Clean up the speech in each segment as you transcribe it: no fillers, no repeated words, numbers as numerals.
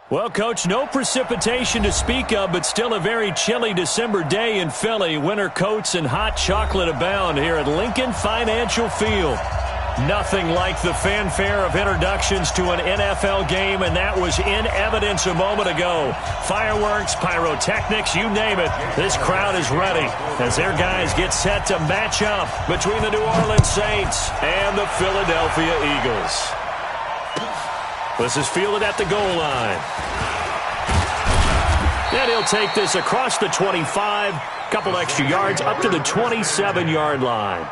Well, Coach, no precipitation to speak of, but still a very chilly December day in Philly. Winter coats and hot chocolate abound here at Lincoln Financial Field. Nothing like the fanfare of introductions to an NFL game, and that was in evidence a moment ago. Fireworks, pyrotechnics, you name it. This crowd is ready as their guys get set to match up between the New Orleans Saints and the Philadelphia Eagles. This is fielded at the goal line. And he'll take this across the 25, couple extra yards up to the 27-yard line.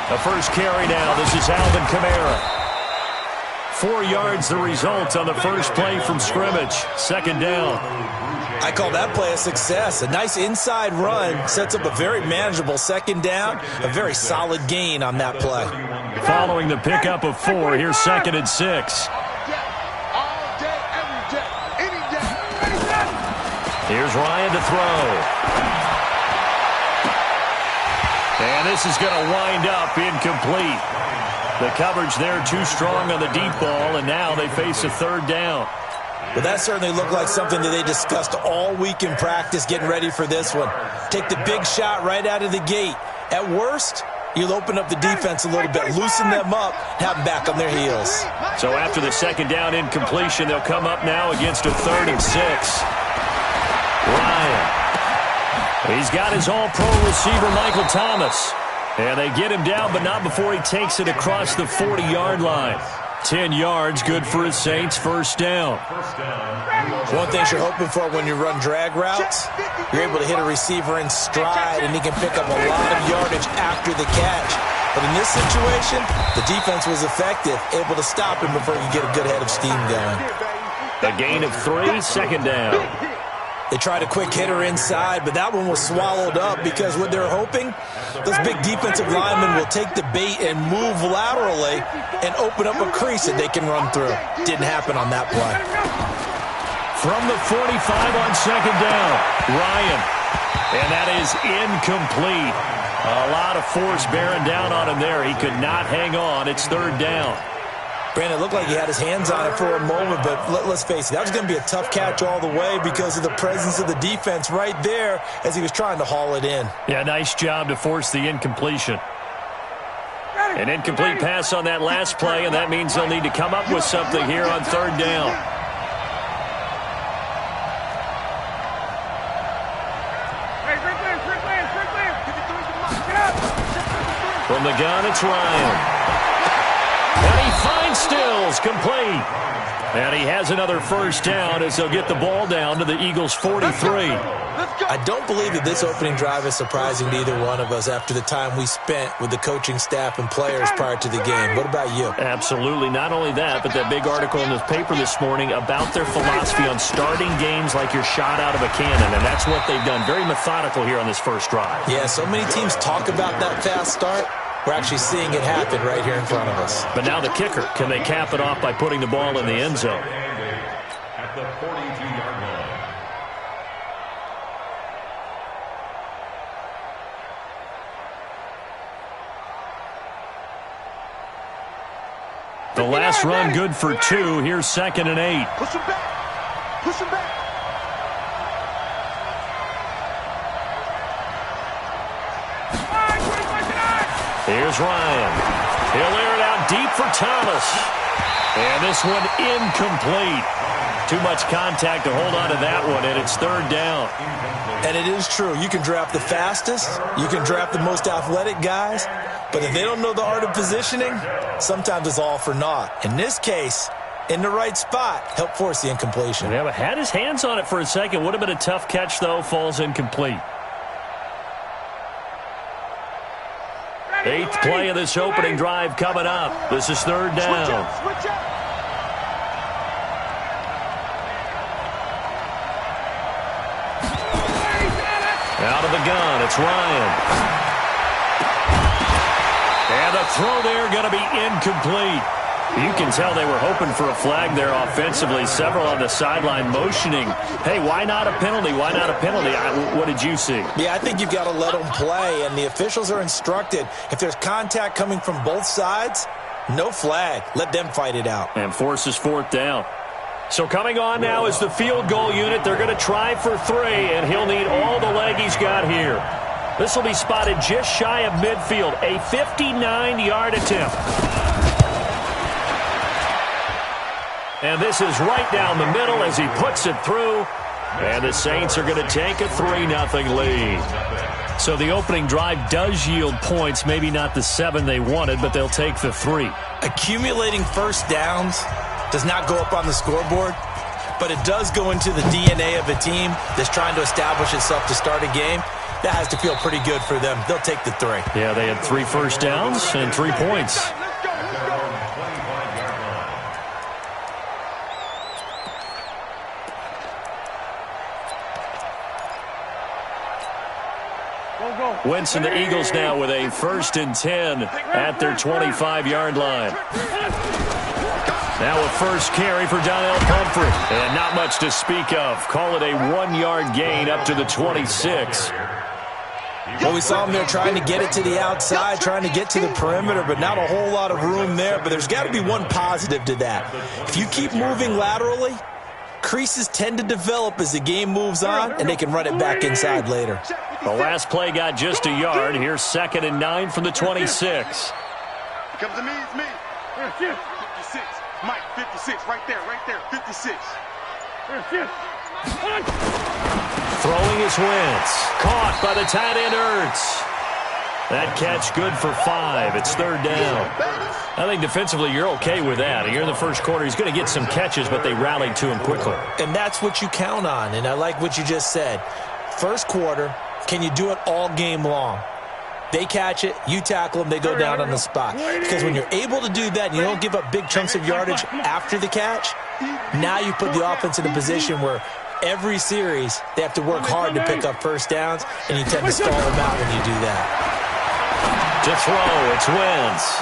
The first carry now. This is Alvin Kamara. 4 yards the result on the first play from scrimmage. Second down. I call that play a success. A nice inside run sets up a very manageable second down. A very solid gain on that play. Following the pickup of 4, here's 2nd and 6. Here's Ryan to throw. And this is going to wind up incomplete. The coverage there too strong on the deep ball, and now they face a third down. Well, that certainly looked like something that they discussed all week in practice, getting ready for this one. Take the big shot right out of the gate. At worst, you'll open up the defense a little bit, loosen them up, have them back on their heels. So after the second down incompletion, they'll come up now against a 3rd and 6. Ryan. He's got his all-pro receiver, Michael Thomas. And they get him down, but not before he takes it across the 40-yard line. 10 yards, good for his Saints, first down. One thing you're hoping for when you run drag routes, you're able to hit a receiver in stride, and he can pick up a lot of yardage after the catch. But in this situation, the defense was effective, able to stop him before you get a good head of steam going. A gain of 3, second down. They tried a quick hitter inside, but that one was swallowed up because what they're hoping, those big defensive linemen will take the bait and move laterally and open up a crease that they can run through. Didn't happen on that play. From the 45 on second down, Ryan. And that is incomplete. A lot of force bearing down on him there. He could not hang on. It's third down. Brandon, it looked like he had his hands on it for a moment, but let's face it, that was going to be a tough catch all the way because of the presence of the defense right there as he was trying to haul it in. Yeah, nice job to force the incompletion. An incomplete pass on that last play, and that means they'll need to come up with something here on third down. From the gun, it's Ryan. And he finds Stills, complete. And he has another first down as they'll get the ball down to the Eagles' 43. I don't believe that this opening drive is surprising to either one of us after the time we spent with the coaching staff and players prior to the game. What about you? Absolutely. Not only that, but that big article in the paper this morning about their philosophy on starting games like you're shot out of a cannon, and that's what they've done. Very methodical here on this first drive. Yeah, so many teams talk about that fast start. We're actually seeing it happen right here in front of us. But now the kicker. Can they cap it off by putting the ball in the end zone? At the 42-yard line. The last run good for 2. Here's 2nd and 8. Push him back. Push him back. Here's Ryan. He'll air it out deep for Thomas. And this one incomplete. Too much contact to hold on to that one, and it's third down. And it is true. You can draft the fastest. You can draft the most athletic guys. But if they don't know the art of positioning, sometimes it's all for naught. In this case, in the right spot, help force the incompletion. Yeah, but had his hands on it for a second. Would have been a tough catch, though. Falls incomplete. 8th play of this opening drive coming up. This is third down. Switch up. Out of the gun, it's Ryan. And the throw there going to be incomplete. You can tell they were hoping for a flag there offensively. Several on the sideline motioning, hey, why not a penalty? Why not a penalty? What did you see? Yeah, I think you've got to let them play, and the officials are instructed. If there's contact coming from both sides, no flag. Let them fight it out. And forces 4th down. So coming on now is the field goal unit. They're going to try for 3, and he'll need all the leg he's got here. This will be spotted just shy of midfield. A 59-yard attempt. And this is right down the middle as he puts it through. And the Saints are going to take a 3-0 lead. So the opening drive does yield points. Maybe not the 7 they wanted, but they'll take the 3. Accumulating first downs does not go up on the scoreboard, but it does go into the DNA of a team that's trying to establish itself to start a game. That has to feel pretty good for them. They'll take the 3. Yeah, they had 3 first downs and 3 points. Wentz and the Eagles now with a 1st and 10 at their 25-yard line. Now a first carry for Donnell Pumphrey. And not much to speak of. Call it a 1-yard gain up to the 26. Well, we saw him there trying to get it to the outside, trying to get to the perimeter, but not a whole lot of room there. But there's got to be one positive to that. If you keep moving laterally, creases tend to develop as the game moves on, and they can run it back inside later. The last play got just a yard. Here's 2nd and 9 from the 26. Comes to me, it's me. 56. Mike, 56. Right there, 56. Throwing is Wentz. Caught by the tight end Ertz. That catch good for 5. It's 3rd down. I think defensively you're okay with that. Here in the first quarter, he's going to get some catches, but they rallied to him quickly. And that's what you count on, and I like what you just said. First quarter, can you do it all game long? They catch it, you tackle them, they go down on the spot. Because when you're able to do that and you don't give up big chunks of yardage after the catch, now you put the offense in a position where every series they have to work hard to pick up first downs, and you tend to stall them out when you do that. To throw, it's Wentz.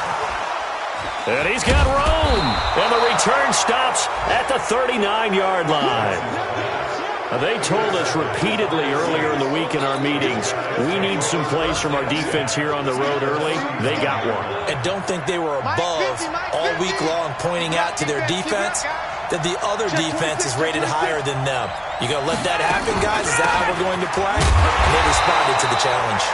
And he's got room. And the return stops at the 39-yard line. They told us repeatedly earlier in the week in our meetings, we need some plays from our defense here on the road early. They got one. And don't think they were above all week long pointing out to their defense that the other defense is rated higher than them. You going to let that happen, guys? Is that how we're going to play? And they responded to the challenge.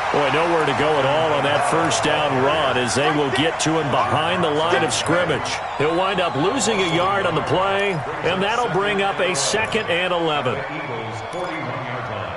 Boy, nowhere to go at all on that first down run as they will get to him behind the line of scrimmage. He'll wind up losing a yard on the play, and that'll bring up a 2nd and 11. Eagles 41-yard line.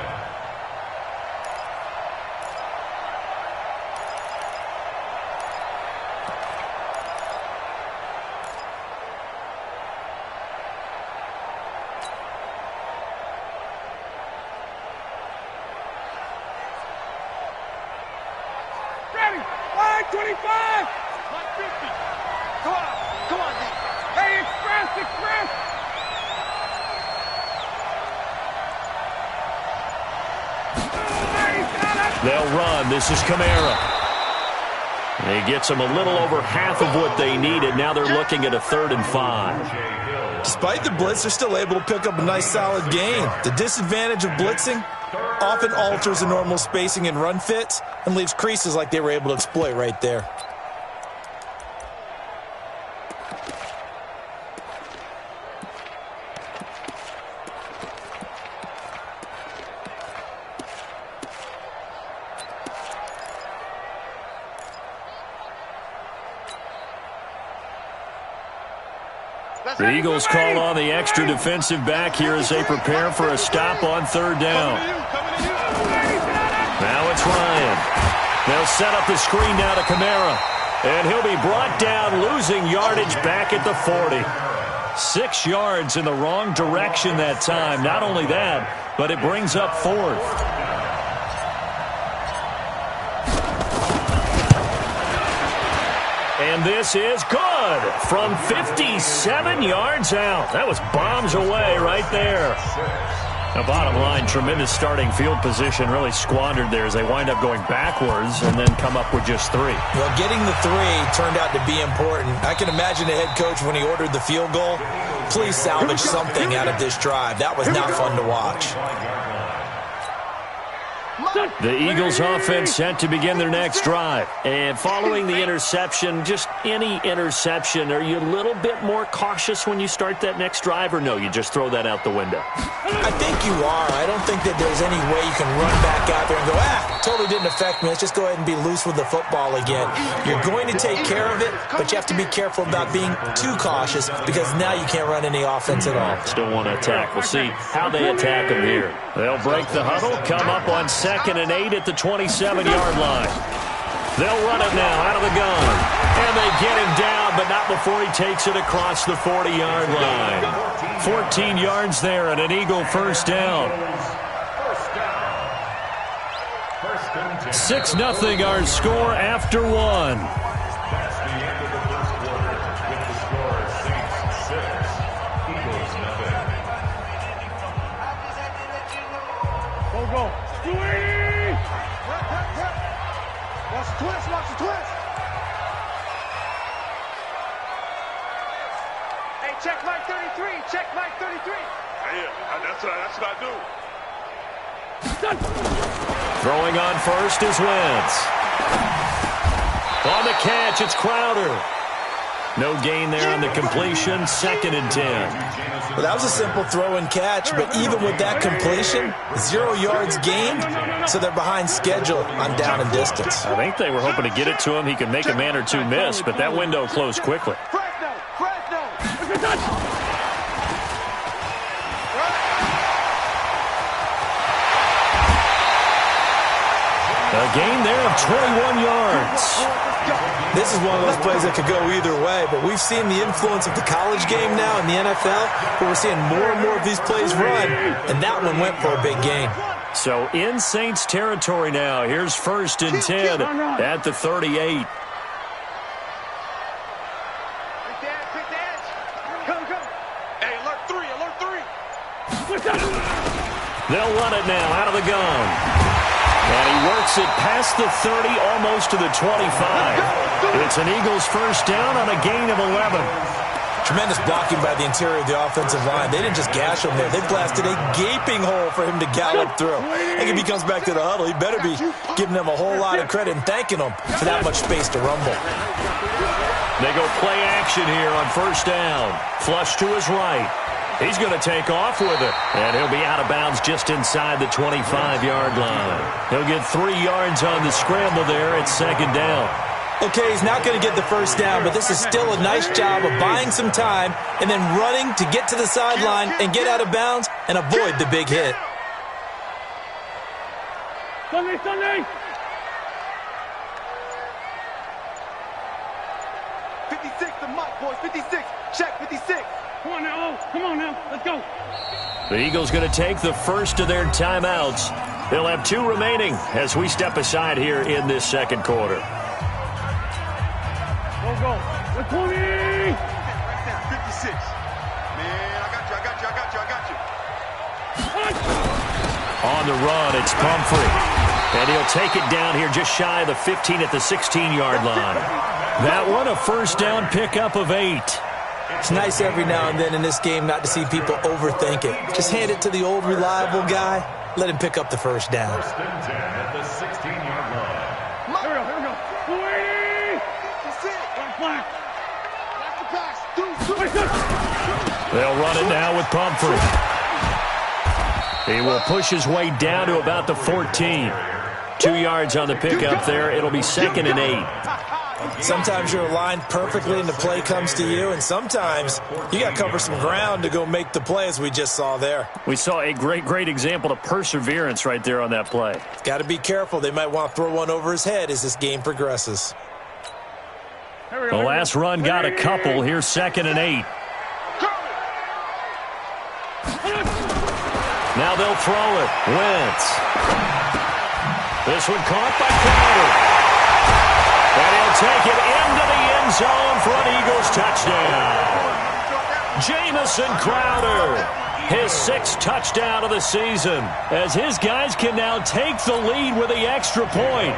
Ready. Line 25. Line 50. Come on, D. Hey, express. They'll run. This is Kamara. He gets them a little over half of what they needed. Now they're looking at a 3rd and 5. Despite the blitz, they're still able to pick up a nice, solid gain. The disadvantage of blitzing often alters the normal spacing and run fits and leaves creases like they were able to exploit right there. The Eagles call on the extra defensive back here as they prepare for a stop on third down. Now it's Ryan. They'll set up the screen now to Kamara. And he'll be brought down, losing yardage back at the 40. 6 yards in the wrong direction that time. Not only that, but it brings up fourth. And this is good from 57 yards out. That was bombs away right there. Now, bottom line, tremendous starting field position, really squandered there as they wind up going backwards and then come up with just 3. Well, getting the 3 turned out to be important. I can imagine the head coach when he ordered the field goal. Please salvage something out of this drive. That was not fun to watch. The Eagles offense set to begin their next drive. And following the interception, just any interception, are you a little bit more cautious when you start that next drive, or no, you just throw that out the window? I think you are. I don't think that there's any way you can run back out there and go, totally didn't affect me. Let's just go ahead and be loose with the football again. You're going to take care of it, but you have to be careful about being too cautious because now you can't run any offense at all. Still want to attack. We'll see how they attack them here. They'll break the huddle, come up on 2nd and 8 at the 27-yard line. They'll run it now out of the gun. And they get him down, but not before he takes it across the 40-yard line. 14 yards there and an Eagle first down. 6-0 our score after 1. That's the end of the first quarter with the score Saints 6, Eagles nothing. Go. 280! Watch the twist, watch the twist. Hey, check Mike 33, check Mike 33. Yeah, that's what I do. Throwing on first is Wentz. On the catch, it's Crowder. No gain there on the completion, 2nd and 10. Well, that was a simple throw and catch, but even with that completion, 0 yards gained, so they're behind schedule on down and distance. I think they were hoping to get it to him. He could make a man or two miss, but that window closed quickly. A gain there of 21 yards. This is one of those plays that could go either way, but we've seen the influence of the college game now in the NFL, where we're seeing more and more of these plays run, and that one went for a big gain. So in Saints territory now. Here's 1st and 10 at the 38. Hey, alert 3. They'll run it now out of the gun. And he works it past the 30, almost to the 25. It's an Eagles first down on a gain of 11. Tremendous blocking by the interior of the offensive line. They didn't just gash him there. They blasted a gaping hole for him to gallop through. I think if he comes back to the huddle, he better be giving them a whole lot of credit and thanking them for that much space to rumble. They go play action here on first down. Flush to his right. He's going to take off with it. And he'll be out of bounds just inside the 25-yard line. He'll get 3 yards on the scramble there at 2nd down. Okay, he's not going to get the first down, but this is still a nice job of buying some time and then running to get to the sideline and get out of bounds and avoid the big hit. Sunday! 56 to Mike, boys. 56. Check 56. Come on now. Let's go. The Eagles going to take the first of their timeouts. They'll have 2 remaining as we step aside here in this second quarter. Go. 20. Right there, 56. Man, I got you. On the run, it's Pumphrey. And he'll take it down here just shy of the 15 at the 16-yard line. That one, a first down pickup of 8. It's nice every now and then in this game not to see people overthink it. Just hand it to the old reliable guy. Let him pick up the first down. 1st and 10 at the 16-yard line. Here we go. 280. 56. Flag. That's the pass. They'll run it now with Pumphrey. He will push his way down to about the 14. 2 yards on the pickup there. It'll be 2nd and 8. Sometimes you're aligned perfectly and the play comes to you, and sometimes you got to cover some ground to go make the play, as we just saw there. We saw a great example of perseverance right there on that play. Got to be careful. They might want to throw one over his head as this game progresses. The last run got a couple. Here's 2nd and 8. Now they'll throw it. Wentz. This one caught by Crowder. And he'll take it into the end zone for an Eagles touchdown. Jamison Crowder, his 6th touchdown of the season, as his guys can now take the lead with the extra point.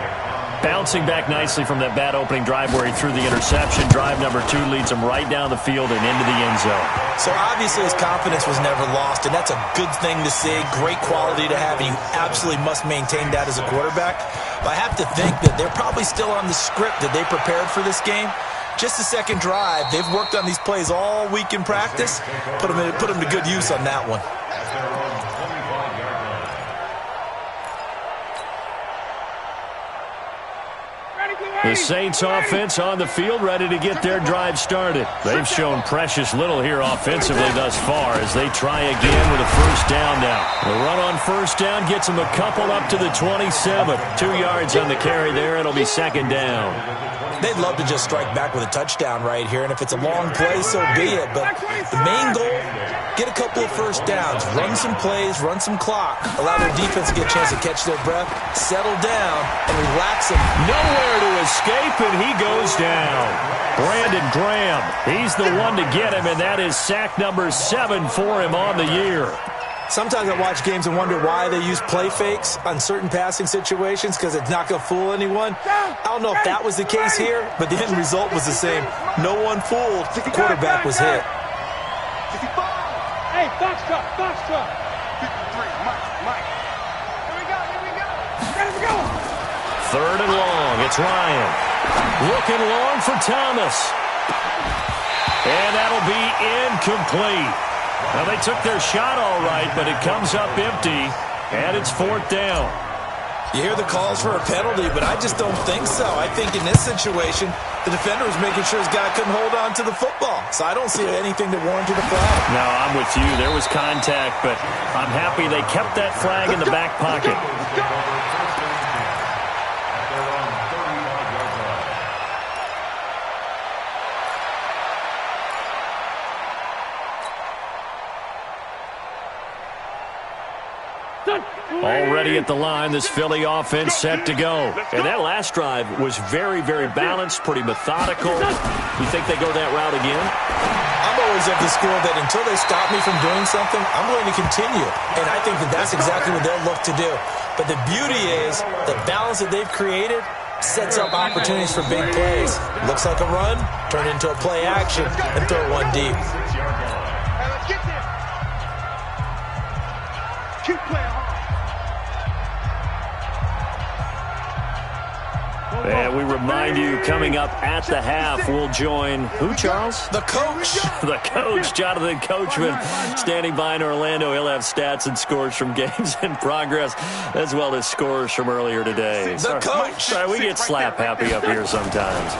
Bouncing back nicely from that bad opening drive where he threw the interception. Drive number 2 leads him right down the field and into the end zone. So obviously his confidence was never lost, and that's a good thing to see. Great quality to have, and you absolutely must maintain that as a quarterback. But I have to think that they're probably still on the script that they prepared for this game. Just the second drive. They've worked on these plays all week in practice. Put them to good use on that one. The Saints offense on the field, ready to get their drive started. They've shown precious little here offensively thus far as they try again with a first down now. The run on first down gets them a couple up to the 27. 2 yards on the carry there. It'll be 2nd down. They'd love to just strike back with a touchdown right here, and if it's a long play, so be it. But the main goal, get a couple of first downs, run some plays, run some clock, allow their defense to get a chance to catch their breath, settle down, and relax them. Nowhere to escape, and he goes down. Brandon Graham, he's the one to get him, and that is sack number 7 for him on the year. Sometimes I watch games and wonder why they use play fakes on certain passing situations, because it's not going to fool anyone. I don't know if that was the case here, but the end result was the same. No one fooled. The quarterback was hit. Hey, box truck. 53, Mike. Here we go. Ready to go. 3rd and long. It's Ryan. Looking long for Thomas. And that'll be incomplete. Now, they took their shot all right, but it comes up empty, and it's 4th down. You hear the calls for a penalty, but I just don't think so. I think in this situation, the defender was making sure his guy couldn't hold on to the football. So I don't see anything that warranted a flag. No, I'm with you. There was contact, but I'm happy they kept that flag in the back pocket. Already at the line, this Philly offense set to go. And that last drive was very balanced, pretty methodical. You think they go that route again? I'm always of the school that until they stop me from doing something, I'm going to continue. And I think that that's exactly what they'll look to do. But the beauty is the balance that they've created sets up opportunities for big plays. Looks like a run, turn into a play action, and throw one deep. Keep playing hard. And we remind you, coming up at the half, we'll join who, Charles? The coach. The coach, Jonathan Coachman, standing by in Orlando. He'll have stats and scores from games in progress, as well as scores from earlier today. The coach. Sorry, we get slap happy up here sometimes.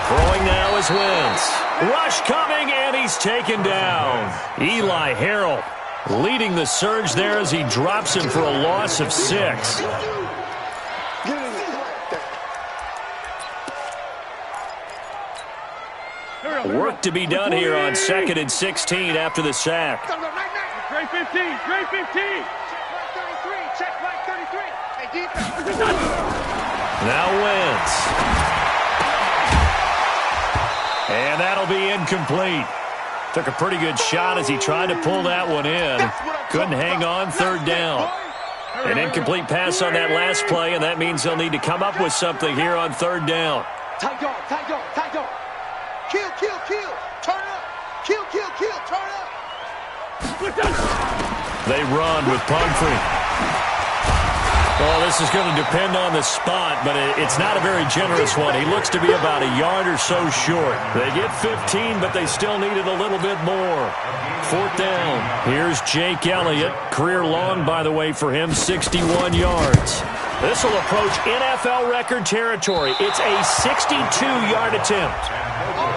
Throwing now is Wentz. Rush coming, and he's taken down. Eli Harrell leading the surge there as he drops him for a loss of 6. Work to be done here on 2nd and 16 after the sack. Great 15. Check right 33. Hey, defense. Now Wentz. And that'll be incomplete. Took a pretty good shot as he tried to pull that one in. Couldn't hang on, 3rd down. An incomplete pass on that last play, and that means they'll need to come up with something here on 3rd down. Tight dog. Kill. Turn up. Kill. Turn up. They run with Pumphrey. Well, this is going to depend on the spot, but it's not a very generous one. He looks to be about a yard or so short. They get 15, but they still needed a little bit more. 4th down. Here's Jake Elliott. Career long, by the way, for him, 61 yards. This will approach NFL record territory. It's a 62-yard attempt.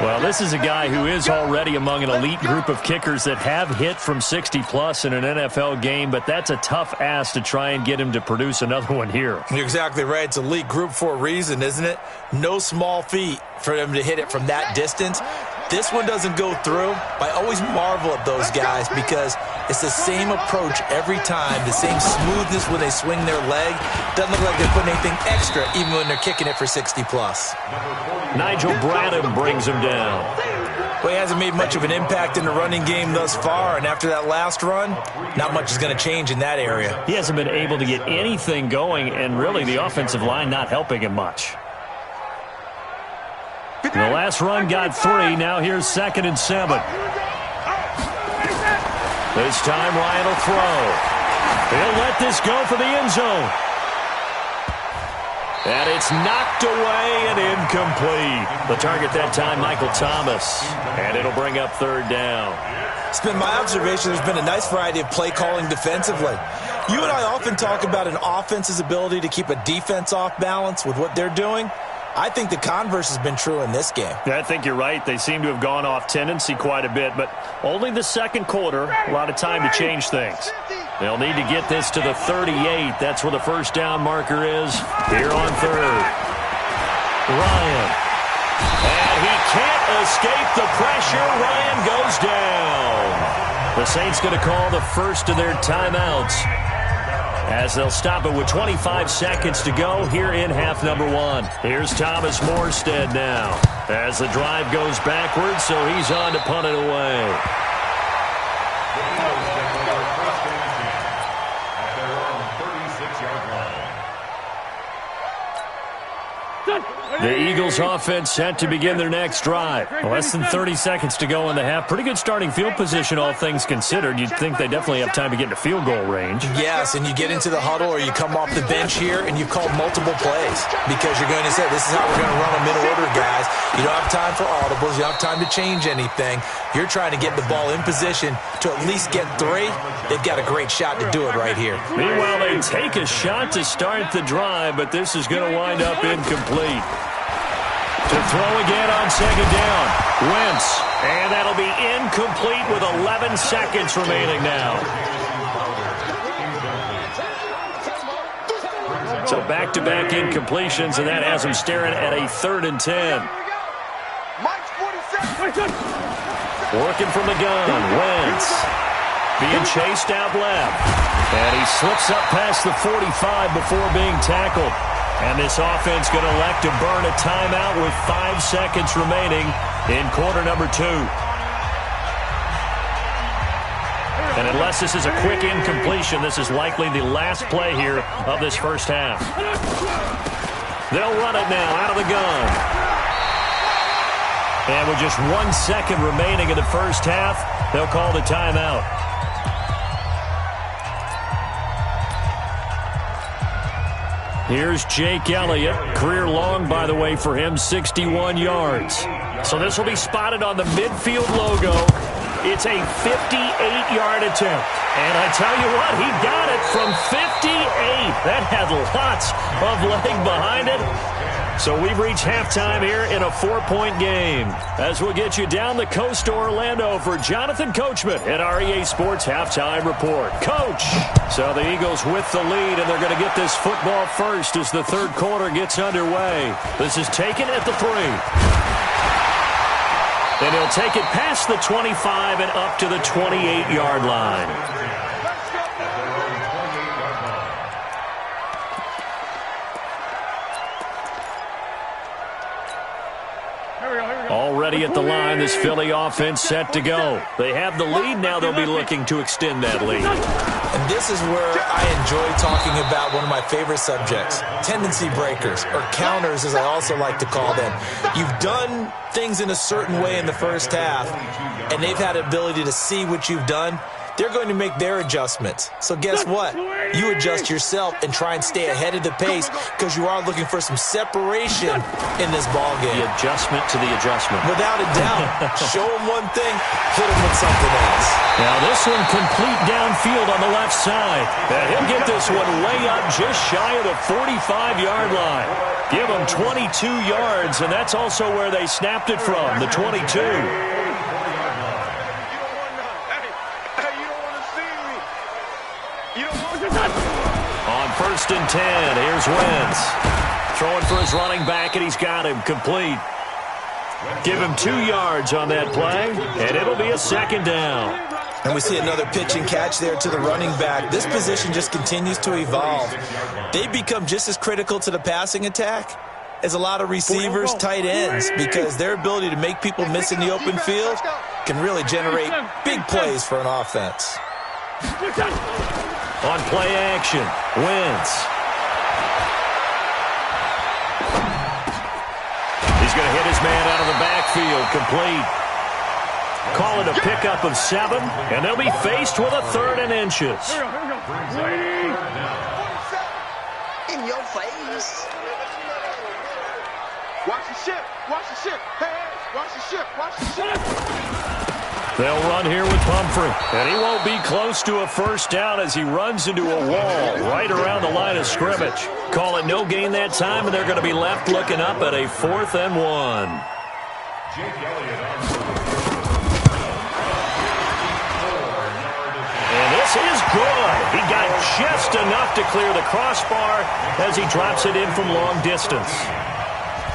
Well, this is a guy who is already among an elite group of kickers that have hit from 60-plus in an NFL game, but that's a tough ask to try and get him to produce another one here. You're exactly right. It's elite group for a reason, isn't it? No small feat for them to hit it from that distance. This one doesn't go through. I always marvel at those guys because it's the same approach every time, the same smoothness when they swing their leg. Doesn't look like they're putting anything extra even when they're kicking it for 60-plus. Nigel Bradham brings him down. Well, he hasn't made much of an impact in the running game thus far, and after that last run, not much is going to change in that area. He hasn't been able to get anything going, and really the offensive line not helping him much. The last run got 3. Now here's 2nd and 7. This time Ryan will throw. He'll let this go for the end zone. And it's knocked away and incomplete. The target that time, Michael Thomas. And it'll bring up 3rd down. It's been my observation there's been a nice variety of play calling defensively. You and I often talk about an offense's ability to keep a defense off balance with what they're doing. I think the converse has been true in this game. I think you're right. They seem to have gone off tendency quite a bit, but only the second quarter, a lot of time to change things. They'll need to get this to the 38. That's where the first down marker is here on 3rd. Ryan. And he can't escape the pressure. Ryan goes down. The Saints going to call the first of their timeouts as they'll stop it with 25 seconds to go here in half number 1. Here's Thomas Morstead now as the drive goes backwards, so he's on to punt it away. The Eagles offense set to begin their next drive. Less than 30 seconds to go in the half. Pretty good starting field position, all things considered. You'd think they definitely have time to get into field goal range. Yes, and you get into the huddle or you come off the bench here and you've called multiple plays because you're going to say, this is how we're going to run them in order, guys. You don't have time for audibles. You don't have time to change anything. You're trying to get the ball in position to at least get 3. They've got a great shot to do it right here. Meanwhile, they take a shot to start the drive, but this is going to wind up incomplete. To throw again on 2nd down. Wentz. And that'll be incomplete with 11 seconds remaining now. So back-to-back incompletions, and that has him staring at a 3rd and 10. Working from the gun. Wentz. Being chased out left. And he slips up past the 45 before being tackled. And this offense going to elect to burn a timeout with 5 seconds remaining in quarter number 2. And unless this is a quick incompletion, this is likely the last play here of this first half. They'll run it now out of the gun. And with just 1 second remaining in the first half, they'll call the timeout. Here's Jake Elliott. Career long, by the way, for him, 61 yards. So this will be spotted on the midfield logo. It's a 58-yard attempt. And I tell you what, he got it from 58. That had lots of leg behind it. So we've reached halftime here in a 4-point game. As we'll get you down the coast to Orlando for Jonathan Coachman at our EA Sports Halftime Report. Coach! So the Eagles with the lead, and they're going to get this football first as the third quarter gets underway. This is taken at the 3. And he'll take it past the 25 and up to the 28-yard line. Already at the line, this Philly offense set to go. They have the lead. Now they'll be looking to extend that lead. And this is where I enjoy talking about one of my favorite subjects, tendency breakers, or counters as I also like to call them. You've done things in a certain way in the first half, and they've had the ability to see what you've done. They're going to make their adjustments. So guess what? you adjust yourself and try and stay ahead of the pace because you are looking for some separation in this ball game. The adjustment to the adjustment. Without a doubt. Show him one thing, hit him with something else. Now this one complete downfield on the left side. And he'll get this one way up just shy of the 45-yard line. Give him 22 yards, and that's also where they snapped it from, the 22. On 1st and 10, here's Wentz. Throwing for his running back, and he's got him complete. Give him 2 yards on that play, and it'll be a 2nd down. And we see another pitch and catch there to the running back. This position just continues to evolve. They become just as critical to the passing attack as a lot of receivers, tight ends, because their ability to make people miss in the open field can really generate big plays for an offense. On play action, Wentz. He's going to hit his man out of the backfield, complete. Call it a pickup of 7, and they'll be faced with a 3rd and inches. In your face. Watch the ship. Watch the ship. Hey, watch the ship. Watch the ship. They'll run here with Pumphrey, and he won't be close to a 1st down as he runs into a wall right around the line of scrimmage. Call it no gain that time, and they're going to be left looking up at a 4th and 1. And this is good. He got just enough to clear the crossbar as he drops it in from long distance.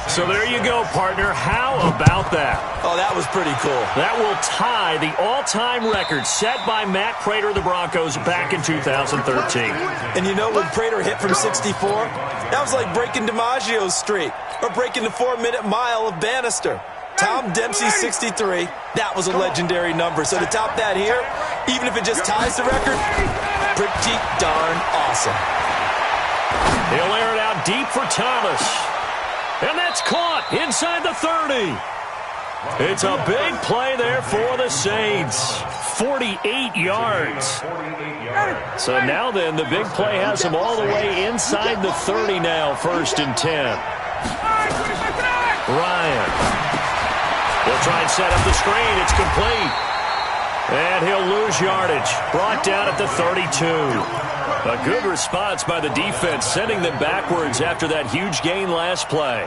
So there you go, partner. How about that? Oh, that was pretty cool. That will tie the all-time record set by Matt Prater of the Broncos back in 2013. And you know, when Prater hit from 64, that was like breaking DiMaggio's streak or breaking the 4-minute mile of Bannister. Tom Dempsey's 63, that was a legendary number. So to top that here, even if it just ties the record, pretty darn awesome. He'll air it out deep for Thomas. And that's caught inside the 30. It's a big play there for the Saints. 48 yards. So now then, the big play has them all the way inside the 30 now, 1st and 10. Ryan. He'll try and set up the screen. It's complete. And he'll lose yardage. Brought down at the 32. A good response by the defense, sending them backwards after that huge gain last play.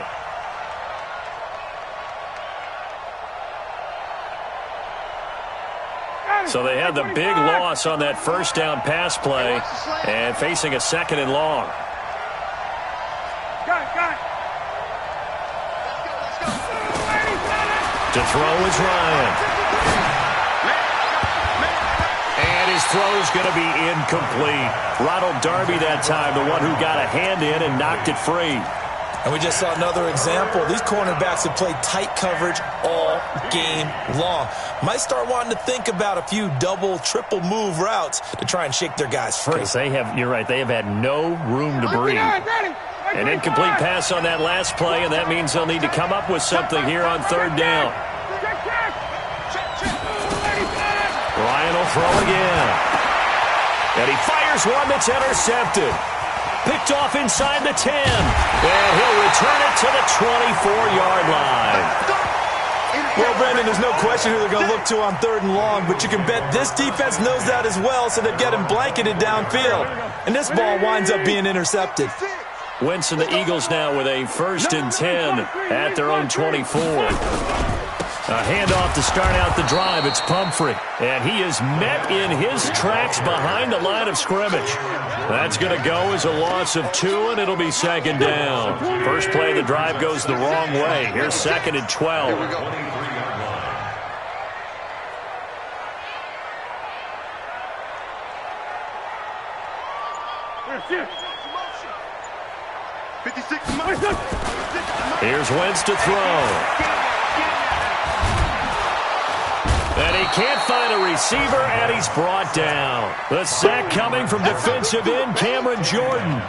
So they had the big loss on that 1st down pass play and facing a 2nd and long. To throw is Ryan. His throw is going to be incomplete. Ronald Darby that time, the one who got a hand in and knocked it free. And we just saw another example. These cornerbacks have played tight coverage all game long. Might start wanting to think about a few double, triple move routes to try and shake their guys free. They have, you're right, they have had no room to breathe. An incomplete pass on that last play, and that means they'll need to come up with something here on 3rd down. Ryan will throw again. And he fires one that's intercepted. Picked off inside the 10. And he'll return it to the 24-yard line. Well, Brandon, there's no question who they're going to look to on 3rd and long, but you can bet this defense knows that as well, so they've got him blanketed downfield. And this ball winds up being intercepted. Wentz and the Eagles now with a 1st and 10 at their own 24. A handoff to start out the drive. It's Pumphrey. And he is met in his tracks behind the line of scrimmage. That's going to go as a loss of 2, and it'll be 2nd down. First play of the drive goes the wrong way. Here's 2nd and 12. 56. Here's Wentz to throw. And he can't find a receiver, and he's brought down. The sack coming from defensive end Cameron Jordan.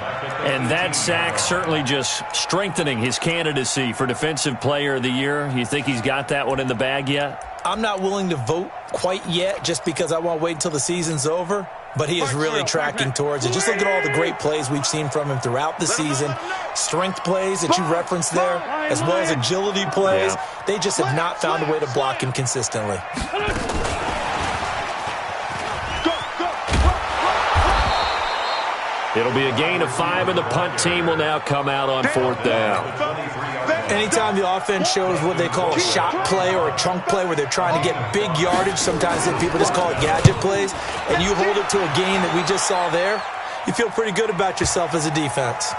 And that sack certainly just strengthening his candidacy for Defensive Player of the Year. You think he's got that one in the bag yet? I'm not willing to vote quite yet just because I want to wait until the season's over. but he is really tracking towards it. Just look at all the great plays we've seen from him throughout the season. Strength plays that you referenced there, as well as agility plays. They just have not found a way to block him consistently. It'll be a gain of 5, and the punt team will now come out on 4th down. Anytime the offense shows what they call a shot play or a chunk play where they're trying to get big yardage, sometimes people just call it gadget plays, and you hold it to a gain that we just saw there, you feel pretty good about yourself as a defense.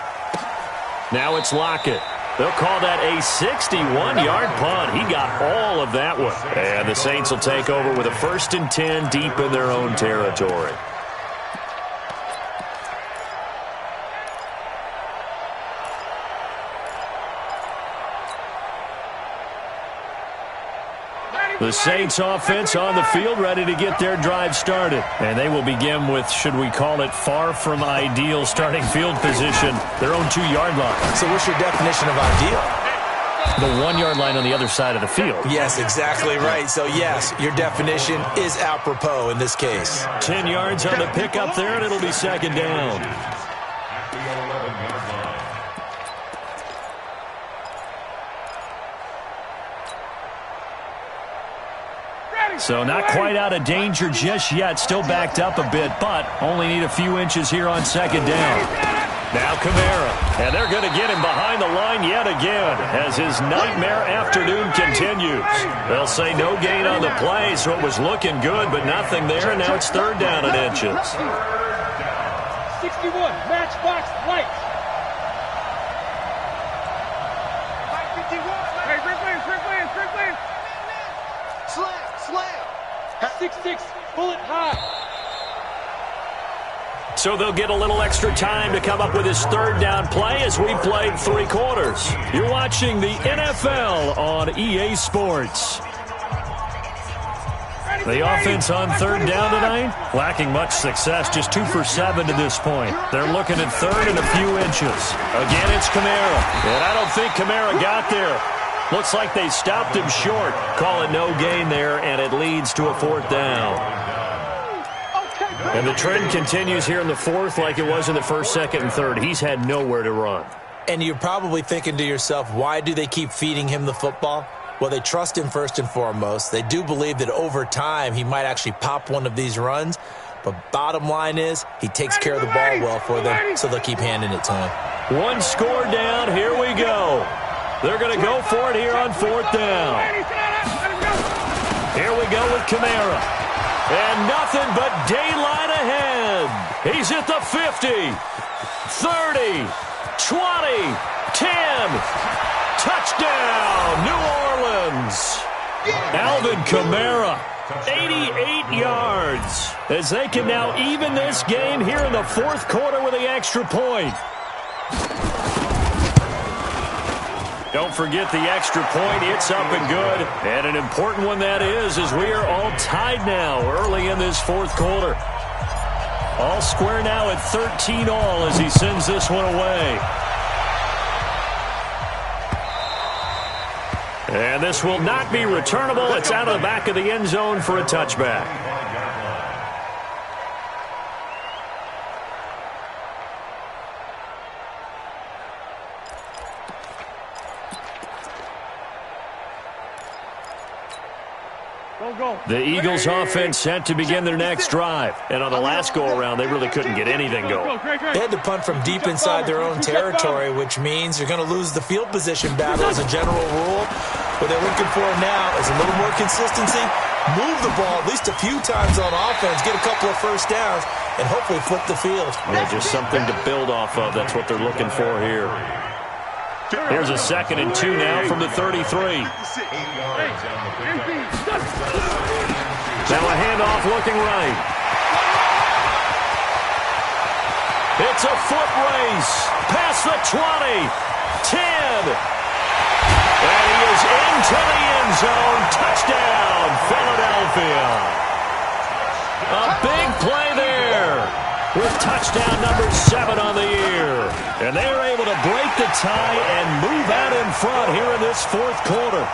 Now it's Lockett. They'll call that a 61-yard punt. He got all of that one. And the Saints will take over with a 1st and 10 deep in their own territory. The Saints offense on the field ready to get their drive started. And they will begin with, should we call it, far from ideal starting field position, their own 2-yard line. So what's your definition of ideal? The 1-yard line on the other side of the field. Yes, exactly right. So, yes, your definition is apropos in this case. 10 yards on the pickup there, and it'll be 2nd down. So not quite out of danger just yet. Still backed up a bit, but only need a few inches here on 2nd down. Now Kamara, and they're going to get him behind the line yet again as his nightmare afternoon continues. They'll say no gain on the play, so it was looking good, but nothing there, and now it's 3rd down and inches. 61, matchbox light. Strickland. Slam. 6-6, pull it high. So they'll get a little extra time to come up with his 3rd down play as we played 3 quarters. You're watching the NFL on EA Sports. The offense on 3rd down tonight, lacking much success, just 2 for 7 to this point. They're looking at 3rd and a few inches. Again, it's Kamara, and I don't think Kamara got there. Looks like they stopped him short. Call it no gain there, and it leads to a 4th down. And the trend continues here in the 4th like it was in the 1st, 2nd, and 3rd. He's had nowhere to run. And you're probably thinking to yourself, why do they keep feeding him the football? Well, they trust him first and foremost. They do believe that over time he might actually pop one of these runs. But bottom line is he takes care of the ball well for them, so they'll keep handing it to him. 1 score down. Here we go. They're going to go for it here on 4th down. Here we go with Kamara. And nothing but daylight ahead. He's at the 50, 30, 20, 10. Touchdown, New Orleans. Alvin Kamara, 88 yards. As they can now even this game here in the 4th quarter with the extra point. Don't forget the extra point. It's up and good. And an important one that is, as we are all tied now early in this 4th quarter. All square now at 13 all as he sends this one away. And this will not be returnable. It's out of the back of the end zone for a touchback. The Eagles offense set to begin their next drive. And on the last go-around, they really couldn't get anything going. They had to punt from deep inside their own territory, which means you're going to lose the field position battle as a general rule. What they're looking for now is a little more consistency, move the ball at least a few times on offense, get a couple of first downs, and hopefully flip the field. Yeah, just something to build off of. That's what they're looking for here. Here's a 2nd and 2 now from the 33. Now a handoff looking right. It's a foot race. Past the 20. 10. And he is into the end zone. Touchdown, Philadelphia. A big play there with touchdown number 7 on the year. And they are able to break the tie and move out in front here in this 4th quarter.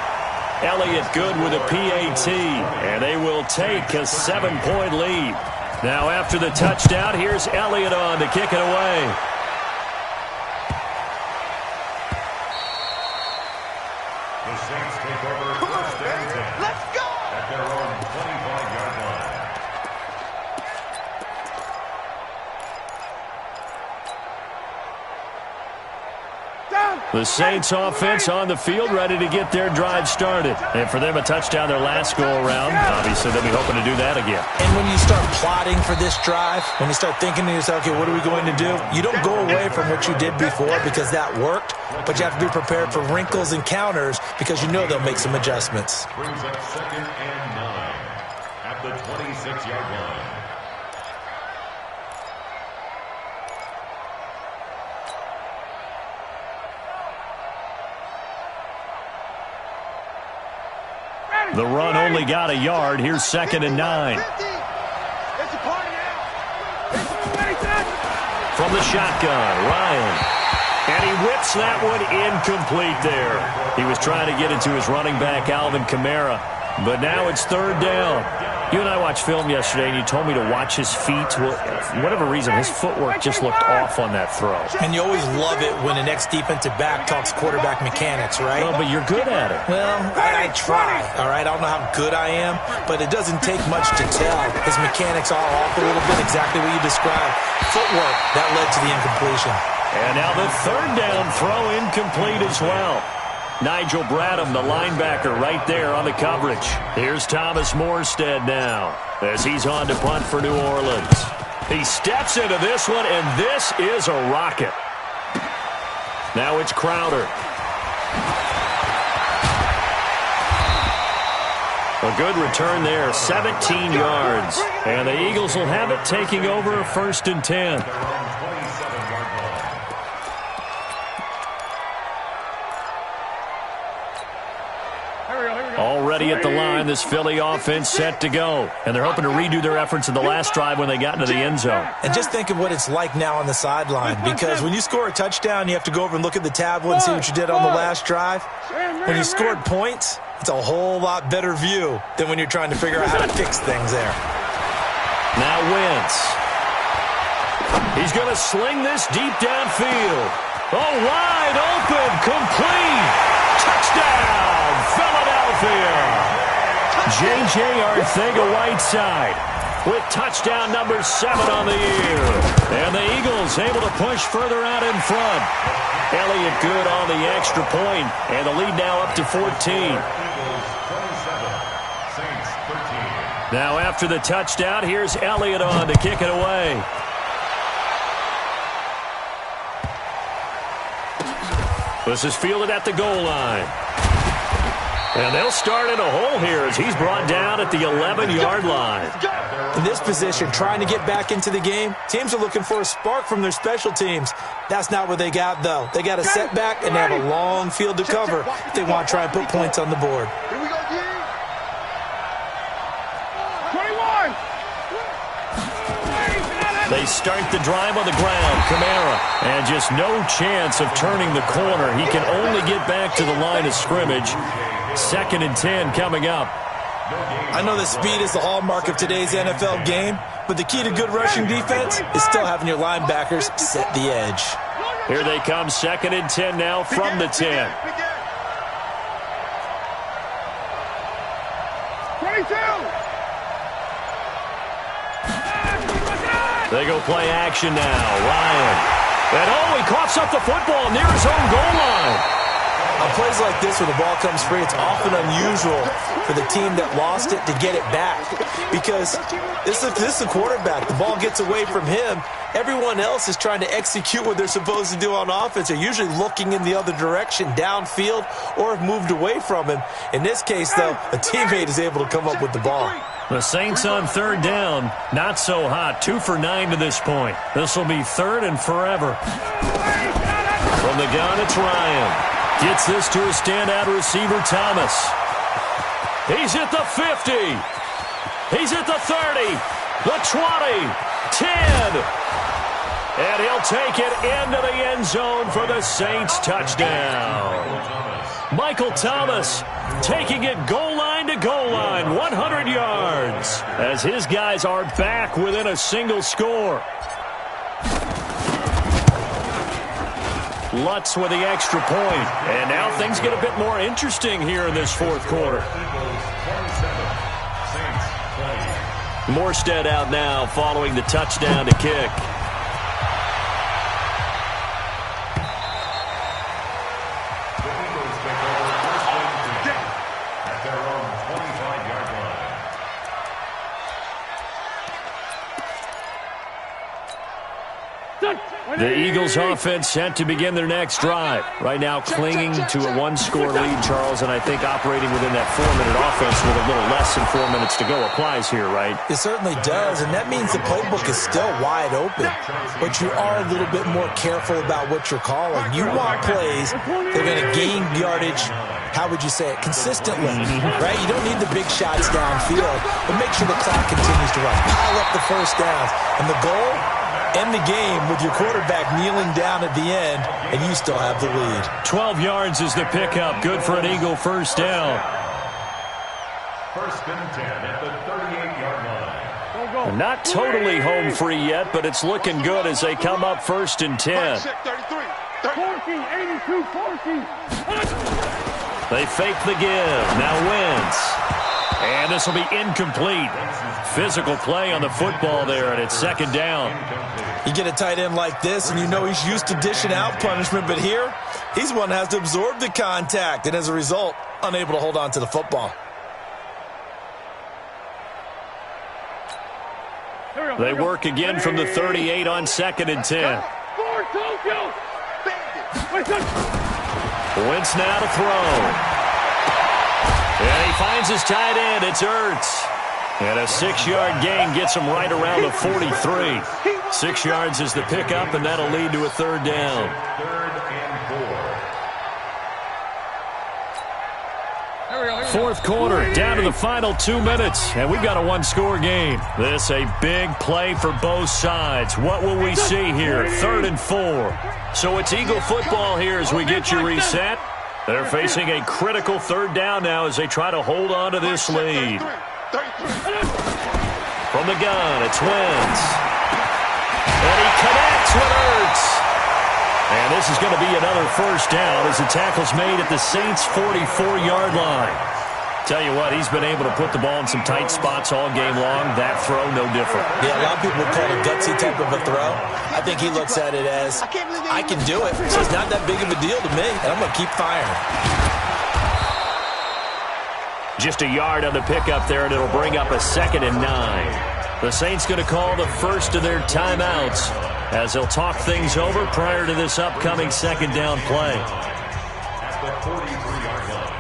Elliott good with a PAT, and they will take a 7-point lead. Now after the touchdown, here's Elliott on to kick it away. The Saints take over first and 10. Let's go! At their own 25-yard line. The Saints offense on the field, ready to get their drive started. And for them, a touchdown their last go-around. Obviously, they'll be hoping to do that again. And when you start plotting for this drive, when you start thinking to yourself, okay, what are we going to do? You don't go away from what you did before because that worked, but you have to be prepared for wrinkles and counters because you know they'll make some adjustments. Brings up 2nd and 9 at the 26-yard line. The run only got a yard. Here's 2nd and 9. From the shotgun, Ryan. And he whips that one incomplete there. He was trying to get it to his running back, Alvin Kamara. But now it's 3rd down. You and I watched film yesterday, and you told me to watch his feet. Well, for whatever reason, his footwork just looked off on that throw. And you always love it when the next defensive back talks quarterback mechanics, right? Well, but you're good at it. Well, I try, all right? I don't know how good I am, but it doesn't take much to tell. His mechanics are off a little bit, exactly what you described. Footwork, that led to the incompletion. And now the 3rd down throw incomplete as well. Nigel Bradham, the linebacker, right there on the coverage. Here's Thomas Morstead now as he's on to punt for New Orleans. He steps into this one, and this is a rocket. Now it's Crowder. A good return there, 17 yards. And the Eagles will have it, taking over 1st and 10. Already at the line, this Philly offense set to go. And they're hoping to redo their efforts in the last drive when they got into the end zone. And just think of what it's like now on the sideline, because when you score a touchdown, you have to go over and look at the tablet and see what you did on the last drive. When you scored points, it's a whole lot better view than when you're trying to figure out how to fix things there. Now Wentz. He's going to sling this deep downfield. Oh, wide open, complete. Touchdown, Philadelphia. J.J. Arcega-Whiteside with touchdown number 7 on the year. And the Eagles able to push further out in front. Elliott good on the extra point, and the lead now up to 14. Now after the touchdown, here's Elliott on to kick it away. This is fielded at the goal line. And they'll start in a hole here as he's brought down at the 11-yard line. In this position, trying to get back into the game, teams are looking for a spark from their special teams. That's not what they got, though. They got a setback, and they have a long field to cover if they want to try and put points on the board. Here we go, G. 21. They start the drive on the ground. Kamara, and just no chance of turning the corner. He can only get back to the line of scrimmage. 2nd and 10 coming up. I know that speed is the hallmark of today's NFL game, but the key to good rushing defense is still having your linebackers set the edge. Here they come, 2nd and 10 now from the 10. 22. They go play action now. Ryan. And oh, he coughs up the football near his own goal line. On plays like this where the ball comes free, it's often unusual for the team that lost it to get it back. Because this is the quarterback. The ball gets away from him. Everyone else is trying to execute what they're supposed to do on offense. They're usually looking in the other direction, downfield, or have moved away from him. In this case, though, a teammate is able to come up with the ball. The Saints on 3rd down, not so hot. 2 for 9 to this point. This will be 3rd and forever. From the gun, it's Ryan. Gets this to a standout receiver, Thomas. He's at the 50. He's at the 30, the 20, 10. And he'll take it into the end zone for the Saints touchdown. Michael Thomas taking it goal line line to goal line, 100 yards, as his guys are back within a single score. Lutz with the extra point, and now things get a bit more interesting here in this fourth quarter. Morstead out now following the touchdown to kick. The Eagles offense set to begin their next drive. Right now clinging to a one-score lead, Charles, and I think operating within that 4-minute offense with a little less than 4 minutes to go applies here, right? It certainly does, and that means the playbook is still wide open. But you are a little bit more careful about what you're calling. You want plays, they're going to gain yardage, how would you say it, consistently, right? You don't need the big shots downfield, but make sure the clock continues to run. Pile up the first downs, and the goal, end the game with your quarterback kneeling down at the end, and you still have the lead. 12 yards is the pickup. Good for an Eagle first down. First and 10 at the 38-yard line. Not totally home free yet, but it's looking good as they come up first and 10. 14, 82, 14. They fake the give. Now wins. And this will be incomplete. Physical play on the football there, and it's second down. You get a tight end like this, and you know he's used to dishing out punishment, but here, he's one that has to absorb the contact, and as a result, unable to hold on to the football. They work again from the 38 on second and 10. Wentz now to throw. And he finds his tight end. It's Ertz. And a 6-yard gain gets him right around the 43. 6 yards is the pickup, and that'll lead to a third down. Third and 4. Fourth quarter, down to the final 2 minutes, and we've got a one-score game. This a big play for both sides. What will we see here? Third and 4. So it's Eagle football here as we get you reset. They're facing a critical third down now as they try to hold on to this lead. From the gun, it's Wentz. And he connects with Ertz. And this is going to be another first down as the tackle's made at the Saints' 44-yard line. Tell you what, he's been able to put the ball in some tight spots all game long. That throw, no different. Yeah, a lot of people would call it a gutsy type of a throw. I think he looks at it as, I can do it, so it's not that big of a deal to me, and I'm going to keep firing. Just a yard on the pickup there, and it'll bring up a 2nd and 9. The Saints going to call the first of their timeouts as they'll talk things over prior to this upcoming second down play. At the 43-yard line.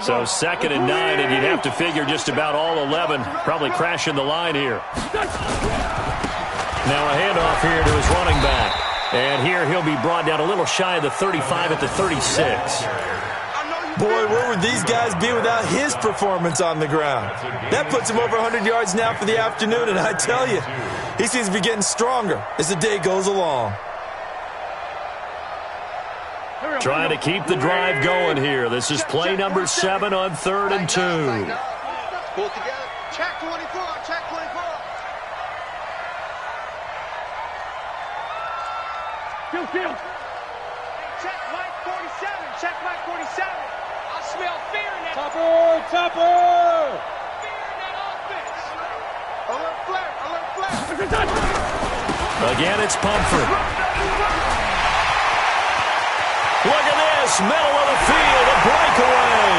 So 2nd and 9, and you'd have to figure just about all 11 probably crashing the line here. Now a handoff here to his running back. And here he'll be brought down a little shy of the 35 at the 36. Boy, where would these guys be without his performance on the ground? That puts him over 100 yards now for the afternoon, and I tell you, he seems to be getting stronger as the day goes along. Trying to keep the drive going here. This is play number 7 on 3rd and 2. Pull it together. Check 24. Check 24. Kill. Check Mike 47. Check Mike 47. I smell fear in that. Topper. Fear in that offense. Alert flare. Again, it's Pumphrey. Look at this, middle of the field, a breakaway.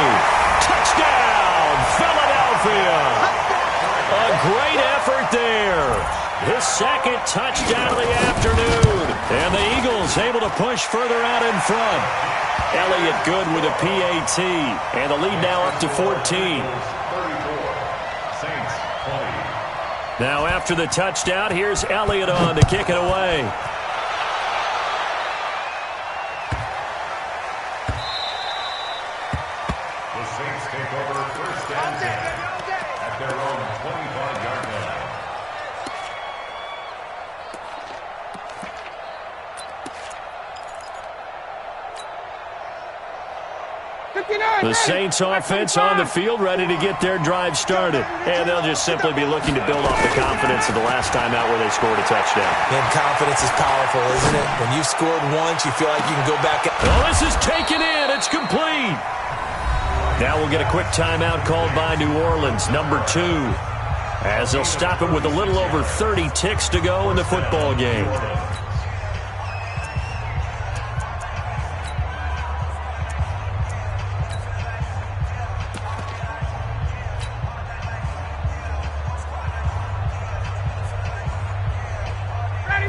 Touchdown, Philadelphia. A great effort there. His second touchdown of the afternoon. And the Eagles able to push further out in front. Elliott good with a PAT. And the lead now up to 14. 34. Saints 20. Now after the touchdown, here's Elliott on to kick it away. The Saints take over first and 10 at their own 25-yard line. The Saints offense on the field, ready to get their drive started. And they'll just simply be looking to build off the confidence of the last time out where they scored a touchdown. And confidence is powerful, isn't it? When you've scored once, you feel like you can go back. Oh, this is taken in. It's complete. Now we'll get a quick timeout called by New Orleans, number 2, as they'll stop it with a little over 30 ticks to go in the football game.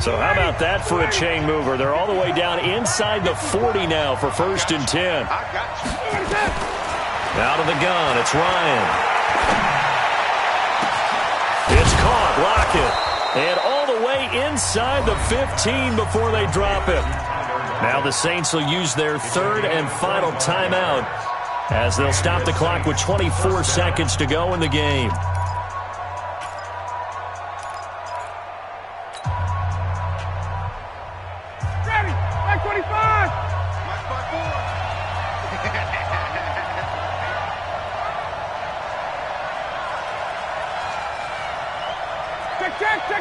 So how about that for a chain mover? They're all the way down inside the 40 now for 1st and 10. Out of the gun, it's Ryan. It's caught, Lockett. And all the way inside the 15 before they drop it. Now the Saints will use their 3rd and final timeout as they'll stop the clock with 24 seconds to go in the game.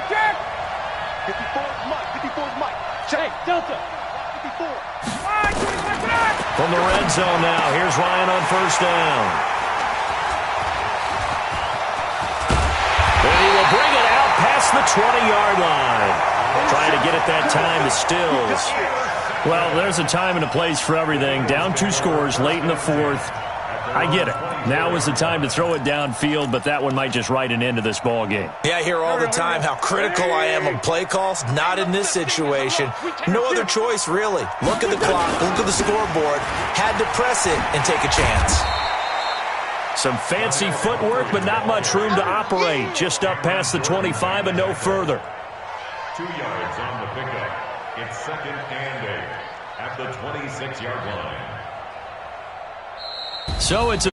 Check. 54's Mike. 54's Mike. Check. Delta. 54. From the red zone now, here's Ryan on 1st down. And he will bring it out past the 20-yard line. Trying to get it that time to Stills. Well, there's a time and a place for everything. Down 2 scores late in the 4th. I get it. Now is the time to throw it downfield, but that one might just write an end to this ball game. Yeah, I hear all the time how critical I am on play calls. Not in this situation. No other choice, really. Look at the clock. Look at the scoreboard. Had to press it and take a chance. Some fancy footwork, but not much room to operate. Just up past the 25 and no further. 2 yards on the pickup. It's 2nd and 8 at the 26-yard line. So it's a